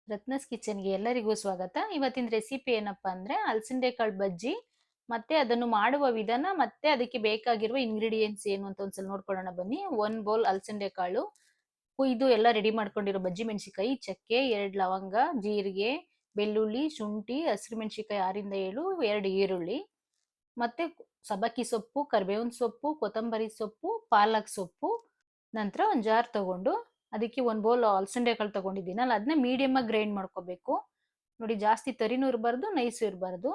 ರತ್ನಸ್ ಕಿಚನ್ಗೆ ಎಲ್ಲರಿಗೂ ಸ್ವಾಗತ. ಇವತ್ತಿನ ರೆಸಿಪಿ ಏನಪ್ಪಾ ಅಂದ್ರೆ ಅಲಸಂದೆಕಾಳು ಬಜ್ಜಿ. ಮತ್ತೆ ಅದನ್ನು ಮಾಡುವ ವಿಧಾನ ಮತ್ತೆ ಅದಕ್ಕೆ ಬೇಕಾಗಿರುವ ಇಂಗ್ರೀಡಿಯೆಂಟ್ಸ್ ಏನು ಅಂತ ಒಂದ್ಸಲ ನೋಡ್ಕೊಳ್ಳೋಣ ಬನ್ನಿ. 1 ಬೌಲ್ ಅಲಸಂದೆಕಾಳು ಕುಯ್ದು ಎಲ್ಲ ರೆಡಿ ಮಾಡ್ಕೊಂಡಿರೋ ಬಜ್ಜಿ ಮೆಣಸಿನಕಾಯಿ, ಚಕ್ಕೆ, 2 ಲವಂಗ, ಜೀರಿಗೆ, ಬೆಳ್ಳುಳ್ಳಿ, ಶುಂಠಿ, ಹಸಿರು ಮೆಣಸಿನಕಾಯಿ 6 ಇಂದ 7, 2 ಈರುಳ್ಳಿ, ಮತ್ತೆ ಸಬ್ಬಕ್ಕಿ ಸೊಪ್ಪು, ಕರಿಬೇವಿನ ಸೊಪ್ಪು, ಕೊತ್ತಂಬರಿ ಸೊಪ್ಪು, ಪಾಲಕ್ ಸೊಪ್ಪು. ನಂತರ ಒಂದು ಜಾರ್ ತಗೊಂಡು ಅದಕ್ಕೆ 1 ಬೌಲ್ ಅಲಸಂದೆಕಾಳು ತಗೊಂಡಿದ್ದೀನಲ್ಲ ಅದನ್ನ ಮೀಡಿಯಮ್ ಆಗಿ ಗ್ರೈಂಡ್ ಮಾಡ್ಕೋಬೇಕು. ನೋಡಿ, ಜಾಸ್ತಿ ತರಿನೂ ಇರಬಾರ್ದು, ನೈಸು ಇರಬಾರ್ದು.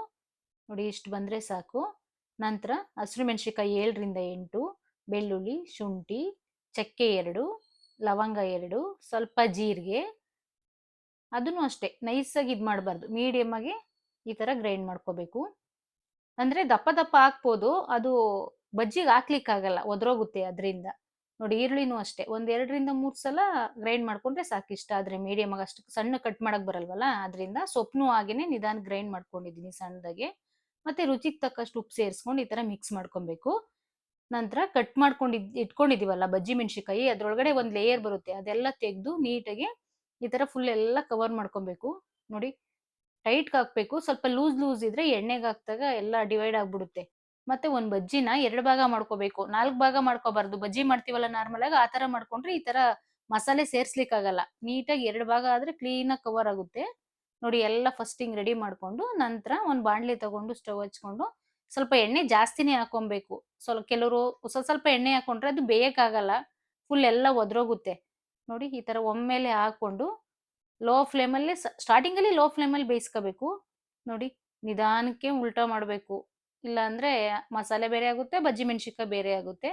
ನೋಡಿ, ಇಷ್ಟು ಬಂದ್ರೆ ಸಾಕು. ನಂತರ ಹಸಿರು ಮೆಣಸಿನಕಾಯಿ 7 ರಿಂದ 8, ಬೆಳ್ಳುಳ್ಳಿ, ಶುಂಠಿ, ಚಕ್ಕೆ 2, ಲವಂಗ 2, ಸ್ವಲ್ಪ ಜೀರಿಗೆ. ಅದನ್ನು ಅಷ್ಟೇ ನೈಸಾಗಿ ಇದು ಮಾಡಬಾರ್ದು, ಮೀಡಿಯಮ್ ಆಗಿ ಈ ತರ ಗ್ರೈಂಡ್ ಮಾಡ್ಕೋಬೇಕು. ಅಂದ್ರೆ ದಪ್ಪ ದಪ್ಪ ಹಾಕ್ಬೋದು, ಅದು ಬಜ್ಜಿಗೆ ಹಾಕ್ಲಿಕ್ಕಾಗಲ್ಲ, ಒದ್ರೋಗುತ್ತೆ ಅದರಿಂದ. ನೋಡಿ, ಈರುಳ್ಳಿನೂ ಅಷ್ಟೇ 2 ರಿಂದ 3 ಸಲ ಗ್ರೈಂಡ್ ಮಾಡ್ಕೊಂಡ್ರೆ ಸಾಕು. ಇಷ್ಟ ಆದ್ರೆ ಮೀಡಿಯಮ್ ಆಗಿ, ಅಷ್ಟು ಸಣ್ಣ ಕಟ್ ಮಾಡಕ್ ಬರಲ್ವಲ್ಲ, ಅದರಿಂದ ಸೊಪ್ಪನು ಹಾಗೇನೆ ನಿಧಾನ ಗ್ರೈಂಡ್ ಮಾಡ್ಕೊಂಡಿದೀನಿ ಸಣ್ಣದಾಗೆ. ಮತ್ತೆ ರುಚಿಗೆ ತಕ್ಕಷ್ಟು ಉಪ್ಪು ಸೇರಿಸ್ಕೊಂಡು ಈ ತರ ಮಿಕ್ಸ್ ಮಾಡ್ಕೊಬೇಕು. ನಂತರ ಕಟ್ ಮಾಡ್ಕೊಂಡು ಇಟ್ಕೊಂಡಿದೀವಲ್ಲ ಬಜ್ಜಿ ಮೆಣಸಿನಕಾಯಿ, ಅದ್ರೊಳಗಡೆ ಒಂದ್ ಲೇಯರ್ ಬರುತ್ತೆ, ಅದೆಲ್ಲ ತೆಗೆದು ನೀಟಾಗಿ ಈ ತರ ಫುಲ್ ಎಲ್ಲ ಕವರ್ ಮಾಡ್ಕೊಬೇಕು. ನೋಡಿ, ಟೈಟ್ ಹಾಕ್ಬೇಕು, ಸ್ವಲ್ಪ ಲೂಸ್ ಲೂಸ್ ಇದ್ರೆ ಎಣ್ಣೆಗೆ ಹಾಕ್ದಾಗ ಎಲ್ಲ ಡಿವೈಡ್ ಆಗ್ಬಿಡುತ್ತೆ. ಮತ್ತೆ ಒಂದ್ ಬಜ್ಜಿನ 2 ಭಾಗ ಮಾಡ್ಕೋಬೇಕು, 4 ಭಾಗ ಮಾಡ್ಕೋಬಾರ್ದು. ಬಜ್ಜಿ ಮಾಡ್ತೀವಲ್ಲ ನಾರ್ಮಲ್ ಆಗಿ, ಆ ತರ ಮಾಡ್ಕೊಂಡ್ರೆ ಈ ತರ ಮಸಾಲೆ ಸೇರ್ಸ್ಲಿಕ್ ಆಗಲ್ಲ. ನೀಟಾಗಿ 2 ಭಾಗ ಆದ್ರೆ ಕ್ಲೀನ್ ಆಗಿ ಕವರ್ ಆಗುತ್ತೆ. ನೋಡಿ, ಎಲ್ಲ ಫಸ್ಟ್ ಹಿಂಗ್ ರೆಡಿ ಮಾಡ್ಕೊಂಡು ನಂತರ ಒಂದ್ ಬಾಣ್ಲಿ ತಗೊಂಡು ಸ್ಟವ್ ಹಚ್ಕೊಂಡು ಸ್ವಲ್ಪ ಎಣ್ಣೆ ಜಾಸ್ತಿನೇ ಹಾಕೊಬೇಕು. ಕೆಲವರು ಸ್ವಲ್ಪ ಸ್ವಲ್ಪ ಎಣ್ಣೆ ಹಾಕೊಂಡ್ರೆ ಅದು ಬೇಯಕ್ಕಾಗಲ್ಲ, ಫುಲ್ ಎಲ್ಲ ಒದ್ರೋಗುತ್ತೆ. ನೋಡಿ, ಈ ತರ ಒಮ್ಮೆಲೆ ಹಾಕೊಂಡು ಲೋ ಫ್ಲೇಮಲ್ಲಿ ಸ್ಟಾರ್ಟಿಂಗ್ ಅಲ್ಲಿ ಲೋ ಫ್ಲೇಮಲ್ಲಿ ಬೇಯಿಸ್ಕೋಬೇಕು. ನೋಡಿ, ನಿಧಾನಕ್ಕೆ ಉಲ್ಟಾ ಮಾಡಬೇಕು, ಇಲ್ಲ ಅಂದ್ರೆ ಮಸಾಲೆ ಬೇರೆ ಆಗುತ್ತೆ, ಬಜ್ಜಿ ಮೆಣಸಿನಕಾಯಿ ಬೇರೆ ಆಗುತ್ತೆ.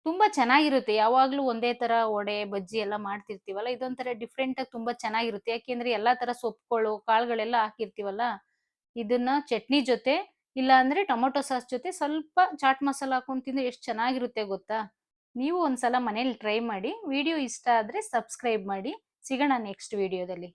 ತುಂಬಾ ಚೆನ್ನಾಗಿರುತ್ತೆ. ಯಾವಾಗ್ಲೂ ಒಂದೇ ತರ ವಡೆ ಬಜ್ಜಿ ಎಲ್ಲ ಮಾಡ್ತಿರ್ತೀವಲ್ಲ, ಇದೊಂಥರ ಡಿಫ್ರೆಂಟ್ ಆಗಿ ತುಂಬಾ ಚೆನ್ನಾಗಿರುತ್ತೆ. ಯಾಕೆಂದ್ರೆ ಎಲ್ಲಾ ತರ ಸೊಪ್ಪುಗಳು ಕಾಳುಗಳೆಲ್ಲ ಹಾಕಿರ್ತೀವಲ್ಲ. ಇದನ್ನ ಚಟ್ನಿ ಜೊತೆ, ಇಲ್ಲ ಅಂದ್ರೆ ಟೊಮೊಟೊ ಸಾಸ್ ಜೊತೆ ಸ್ವಲ್ಪ ಚಾಟ್ ಮಸಾಲ ಹಾಕೊಂಡು ತಿಂದ್ರೆ ಎಷ್ಟು ಚೆನ್ನಾಗಿರುತ್ತೆ ಗೊತ್ತಾ. ನೀವು ಒಂದ್ಸಲ ಮನೇಲಿ ಟ್ರೈ ಮಾಡಿ. ವಿಡಿಯೋ ಇಷ್ಟ ಆದ್ರೆ ಸಬ್ಸ್ಕ್ರೈಬ್ ಮಾಡಿ. ಸಿಗೋಣ ನೆಕ್ಸ್ಟ್ ವಿಡಿಯೋದಲ್ಲಿ.